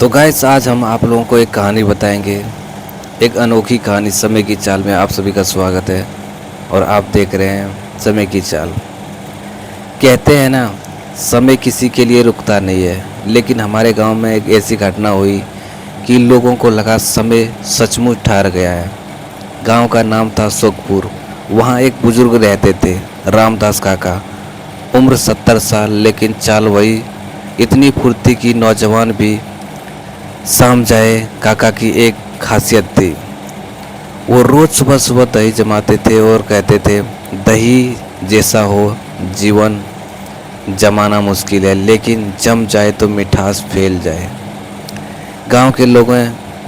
तो गाइस आज हम आप लोगों को एक कहानी बताएंगे। एक अनोखी कहानी समय की चाल में आप सभी का स्वागत है और आप देख रहे हैं समय की चाल। कहते हैं ना, समय किसी के लिए रुकता नहीं है, लेकिन हमारे गांव में एक ऐसी घटना हुई कि लोगों को लगा समय सचमुच ठहर गया है। गांव का नाम था सुखपुर। वहां एक बुजुर्ग रहते थे, रामदास काका। उम्र 70 साल, लेकिन चाल वही, इतनी फुर्ती की नौजवान भी शाम जाए। काका की एक खासियत थी, वो रोज़ सुबह सुबह दही जमाते थे और कहते थे, दही जैसा हो जीवन जमाना मुश्किल है, लेकिन जम जाए तो मिठास फैल जाए। गांव के लोग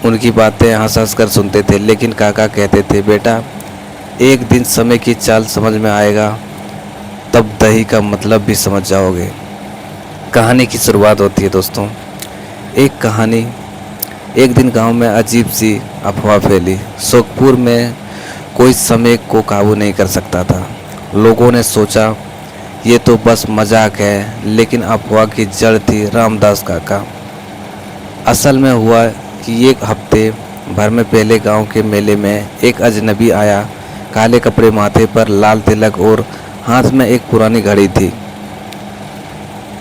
उनकी बातें हंस हंस कर सुनते थे, लेकिन काका कहते थे, बेटा एक दिन समय की चाल समझ में आएगा, तब दही का मतलब भी समझ जाओगे। कहानी की शुरुआत होती है दोस्तों। एक दिन गांव में अजीब सी अफवाह फैली। सुखपुर में कोई समय को काबू नहीं कर सकता था। लोगों ने सोचा ये तो बस मजाक है, लेकिन अफवाह की जड़ थी रामदास काका। असल में हुआ कि एक हफ्ते भर में पहले गांव के मेले में एक अजनबी आया। काले कपड़े, माथे पर लाल तिलक और हाथ में एक पुरानी घड़ी थी।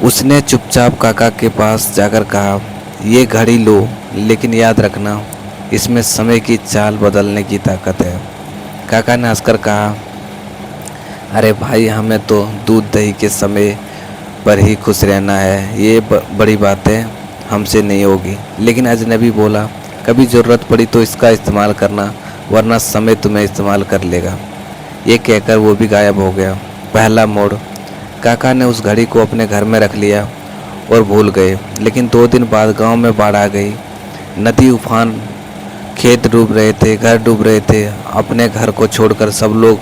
उसने चुपचाप काका के पास जाकर कहा, ये घड़ी लो, लेकिन याद रखना इसमें समय की चाल बदलने की ताकत है। काका ने हंसकर कहा, अरे भाई, हमें तो दूध दही के समय पर ही खुश रहना है, ये बड़ी बातें हमसे नहीं होगी। लेकिन अजनबी बोला, कभी ज़रूरत पड़ी तो इसका इस्तेमाल करना, वरना समय तुम्हें इस्तेमाल कर लेगा। ये कहकर वो भी गायब हो गया। पहला मोड़, काका ने उस घड़ी को अपने घर में रख लिया और भूल गए। लेकिन 2 दिन बाद गांव में बाढ़ आ गई। नदी उफान, खेत डूब रहे थे, घर डूब रहे थे। अपने घर को छोड़कर सब लोग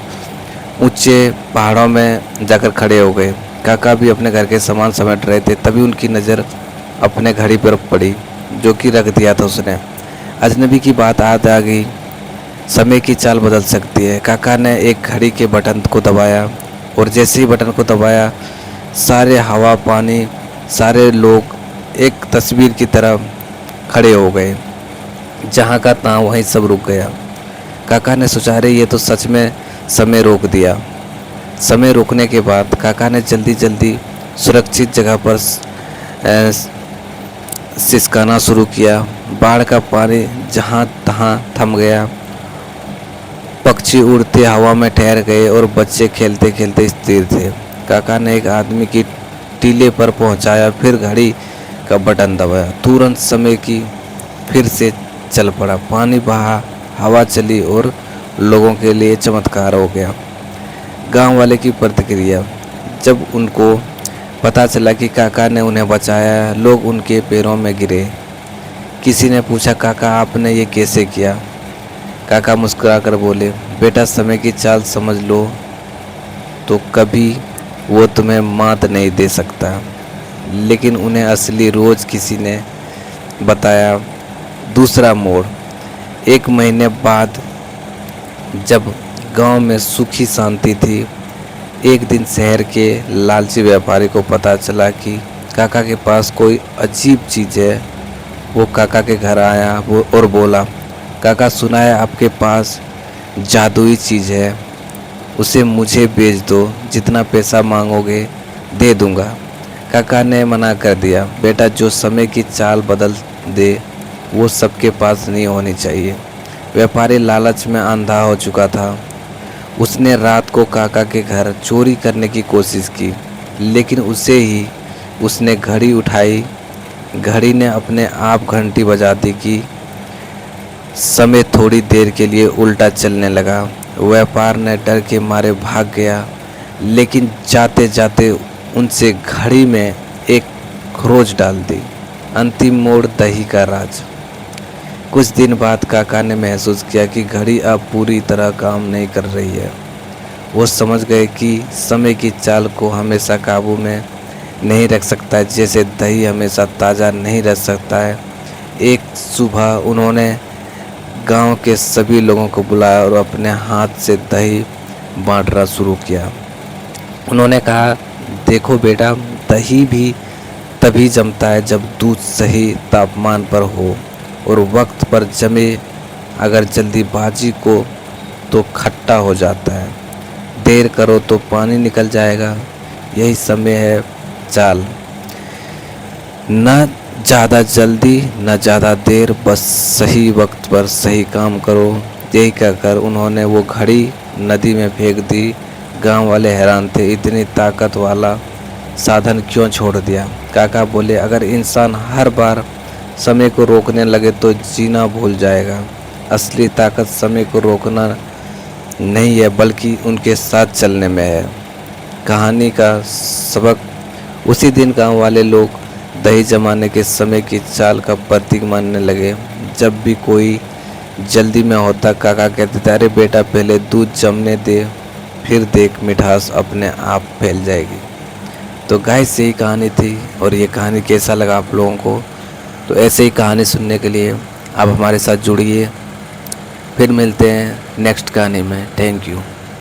ऊंचे पहाड़ों में जाकर खड़े हो गए। काका भी अपने घर के सामान समेट रहे थे, तभी उनकी नज़र अपने घड़ी पर पड़ी, जो कि रख दिया था उसने। अजनबी की बात याद आ गई, समय की चाल बदल सकती है। काका ने एक घड़ी के बटन को दबाया और जैसे ही बटन को दबाया, सारे हवा, पानी, सारे लोग एक तस्वीर की तरह खड़े हो गए। जहाँ का तहाँ वहीं सब रुक गया। काका ने सोचा, अरे ये तो सच में समय रोक दिया। समय रोकने के बाद काका ने जल्दी जल्दी सुरक्षित जगह पर सिसकाना शुरू किया। बाढ़ का पानी जहाँ तहाँ थम गया, पक्षी उड़ते हवा में ठहर गए और बच्चे खेलते खेलते स्थिर थे। काका ने एक आदमी की टीले पर पहुंचाया, फिर घड़ी का बटन दबाया। तुरंत समय की फिर से चल पड़ा। पानी बहा, हवा चली और लोगों के लिए चमत्कार हो गया। गांव वाले की प्रतिक्रिया, जब उनको पता चला कि काका ने उन्हें बचाया, लोग उनके पैरों में गिरे। किसी ने पूछा, काका आपने ये कैसे किया? काका मुस्कुराकर बोले, बेटा समय की चाल समझ लो तो कभी वो तुम्हें मात नहीं दे सकता, लेकिन उन्हें असली रोज़ किसी ने बताया। दूसरा मोड़, 1 महीने बाद जब गांव में सुखी शांति थी, एक दिन शहर के लालची व्यापारी को पता चला कि काका के पास कोई अजीब चीज़ है। वो काका के घर आया और बोला, काका सुना है आपके पास जादुई चीज़ है, उसे मुझे बेच दो, जितना पैसा मांगोगे दे दूंगा। काका ने मना कर दिया, बेटा जो समय की चाल बदल दे वो सबके पास नहीं होनी चाहिए। व्यापारी लालच में अंधा हो चुका था। उसने रात को काका के घर चोरी करने की कोशिश की, लेकिन उसे ही उसने घड़ी उठाई। घड़ी ने अपने आप घंटी बजा दी कि समय थोड़ी देर के लिए उल्टा चलने लगा। व्यापार ने डर के मारे भाग गया, लेकिन जाते जाते उनसे घड़ी में एक खरोच डाल दी। अंतिम मोड़, दही का राज। कुछ दिन बाद काका ने महसूस किया कि घड़ी अब पूरी तरह काम नहीं कर रही है। वो समझ गए कि समय की चाल को हमेशा काबू में नहीं रख सकता है, जैसे दही हमेशा ताज़ा नहीं रह सकता है। एक सुबह उन्होंने गांव के सभी लोगों को बुलाया और अपने हाथ से दही बांटना शुरू किया। उन्होंने कहा, देखो बेटा, दही भी तभी जमता है जब दूध सही तापमान पर हो, और वक्त पर जमे अगर जल्दीबाजी को तो खट्टा हो जाता है। देर करो तो पानी निकल जाएगा। यही समय है चाल। न ज़्यादा जल्दी न ज़्यादा देर, बस सही वक्त पर सही काम करो। यही कहकर उन्होंने वो घड़ी नदी में फेंक दी। गांव वाले हैरान थे, इतनी ताकत वाला साधन क्यों छोड़ दिया। काका बोले, अगर इंसान हर बार समय को रोकने लगे तो जीना भूल जाएगा। असली ताकत समय को रोकना नहीं है, बल्कि उनके साथ चलने में है। कहानी का सबक, उसी दिन गांव वाले लोग दही जमाने के समय की चाल का प्रतीक मानने लगे। जब भी कोई जल्दी में होता, काका कहते थे, अरे बेटा पहले दूध जमने दे, फिर देख मिठास अपने आप फैल जाएगी। तो गाइस यही कहानी थी, और ये कहानी कैसा लगा आप लोगों को, तो ऐसे ही कहानी सुनने के लिए आप हमारे साथ जुड़िए। फिर मिलते हैं नेक्स्ट कहानी में। Thank you.